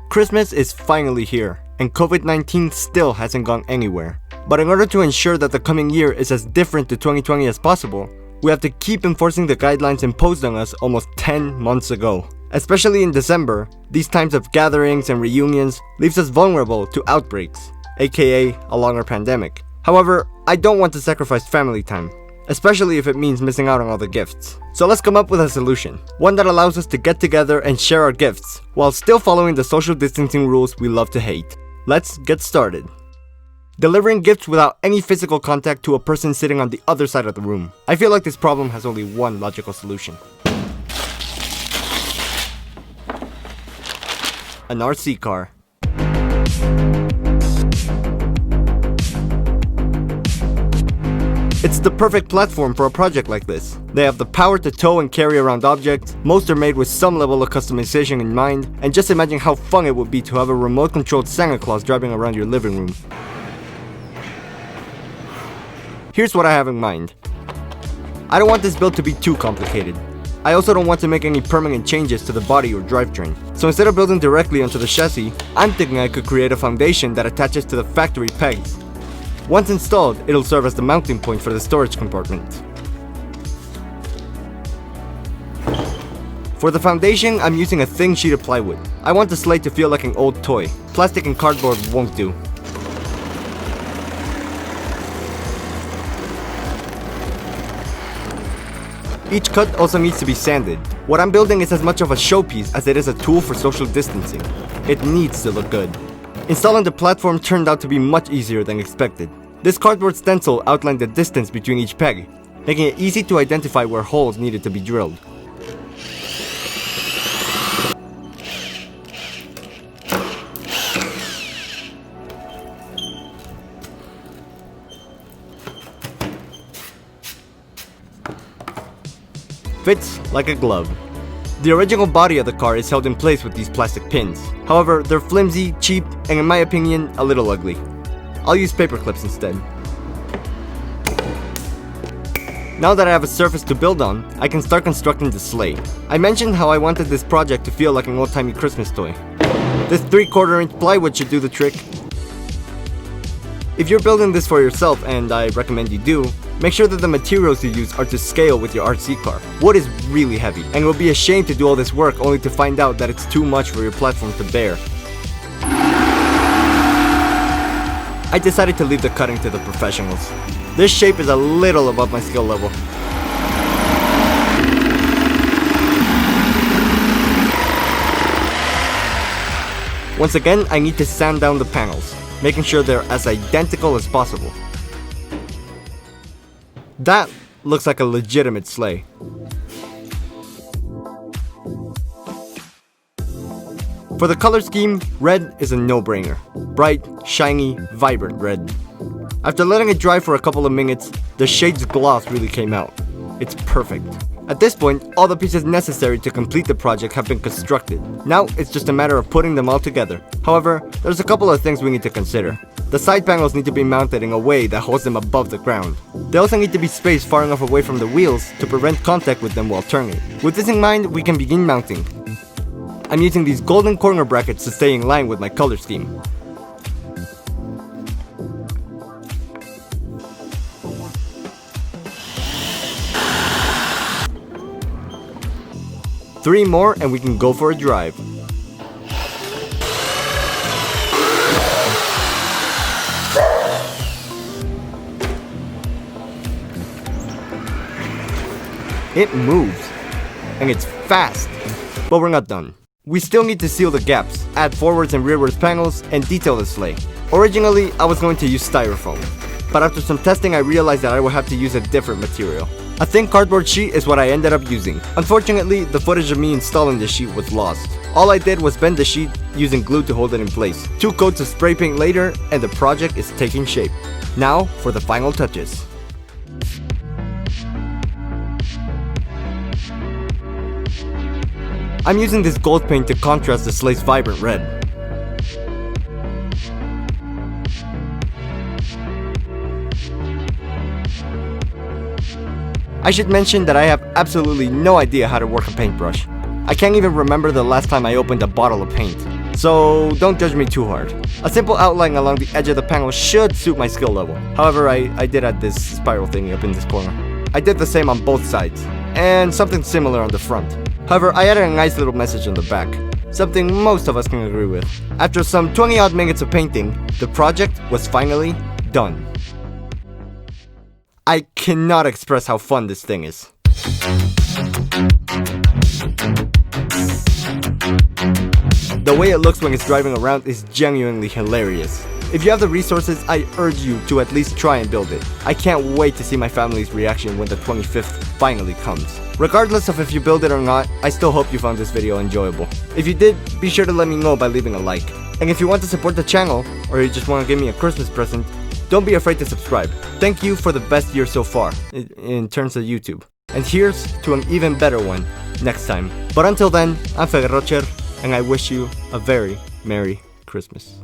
Christmas is finally here, and COVID-19 still hasn't gone anywhere. But in order to ensure that the coming year is as different to 2020 as possible, we have to keep enforcing the guidelines imposed on us almost 10 months ago. Especially in December, these times of gatherings and reunions leaves us vulnerable to outbreaks, aka a longer pandemic. However, I don't want to sacrifice family time, especially if it means missing out on all the gifts. So let's come up with a solution, one that allows us to get together and share our gifts, while still following the social distancing rules we love to hate. Let's get started. Delivering gifts without any physical contact to a person sitting on the other side of the room. I feel like this problem has only one logical solution. An RC car. It's the perfect platform for a project like this. They have the power to tow and carry around objects, most are made with some level of customization in mind, and just imagine how fun it would be to have a remote-controlled Santa Claus driving around your living room. Here's what I have in mind. I don't want this build to be too complicated. I also don't want to make any permanent changes to the body or drivetrain. So instead of building directly onto the chassis, I'm thinking I could create a foundation that attaches to the factory pegs. Once installed, it'll serve as the mounting point for the storage compartment. For the foundation, I'm using a thin sheet of plywood. I want the Sleigh to feel like an old toy. Plastic and cardboard won't do. Each cut also needs to be sanded. What I'm building is as much of a showpiece as it is a tool for social distancing. It needs to look good. Installing the platform turned out to be much easier than expected. This cardboard stencil outlined the distance between each peg, making it easy to identify where holes needed to be drilled. Fits like a glove. The original body of the car is held in place with these plastic pins. However, they're flimsy, cheap, and in my opinion, a little ugly. I'll use paper clips instead. Now that I have a surface to build on, I can start constructing the Sleigh. I mentioned how I wanted this project to feel like an old-timey Christmas toy. This 3/4 inch plywood should do the trick. If you're building this for yourself, and I recommend you do, make sure that the materials you use are to scale with your RC car. Wood is really heavy, and it will be a shame to do all this work only to find out that it's too much for your platform to bear. I decided to leave the cutting to the professionals. This shape is a little above my skill level. Once again, I need to sand down the panels, making sure they're as identical as possible. That looks like a legitimate Sleigh. For the color scheme, red is a no-brainer. Bright, shiny, vibrant red. After letting it dry for a couple of minutes, the shade's gloss really came out. It's perfect. At this point, all the pieces necessary to complete the project have been constructed. Now, it's just a matter of putting them all together. However, there's a couple of things we need to consider. The side panels need to be mounted in a way that holds them above the ground. They also need to be spaced far enough away from the wheels to prevent contact with them while turning. With this in mind, we can begin mounting. I'm using these golden corner brackets to stay in line with my color scheme. Three more and we can go for a drive. It moves, and it's fast, but we're not done. We still need to seal the gaps, add forwards and rearwards panels, and detail the Sleigh. Originally, I was going to use styrofoam, but after some testing I realized that I would have to use a different material. A thin cardboard sheet is what I ended up using. Unfortunately, the footage of me installing the sheet was lost. All I did was bend the sheet using glue to hold it in place. 2 coats of spray paint later, and the project is taking shape. Now for the final touches. I'm using this gold paint to contrast the Sleigh's vibrant red. I should mention that I have absolutely no idea how to work a paintbrush. I can't even remember the last time I opened a bottle of paint. so don't judge me too hard. A simple outline along the edge of the panel should suit my skill level. However, I did add this spiral thingy up in this corner. I did the same on both sides, and something similar on the front. However, I added a nice little message on the back, something most of us can agree with. After some 20 odd minutes of painting, the project was finally done. I cannot express how fun this thing is. The way it looks when it's driving around is genuinely hilarious. If you have the resources, I urge you to at least try and build it. I can't wait to see my family's reaction when the 25th finally comes. Regardless of if you build it or not, I still hope you found this video enjoyable. If you did, be sure to let me know by leaving a like. And if you want to support the channel, or you just want to give me a Christmas present, don't be afraid to subscribe. Thank you for the best year so far, in terms of YouTube. And here's to an even better one next time. But until then, I'm Rocher, and I wish you a very Merry Christmas.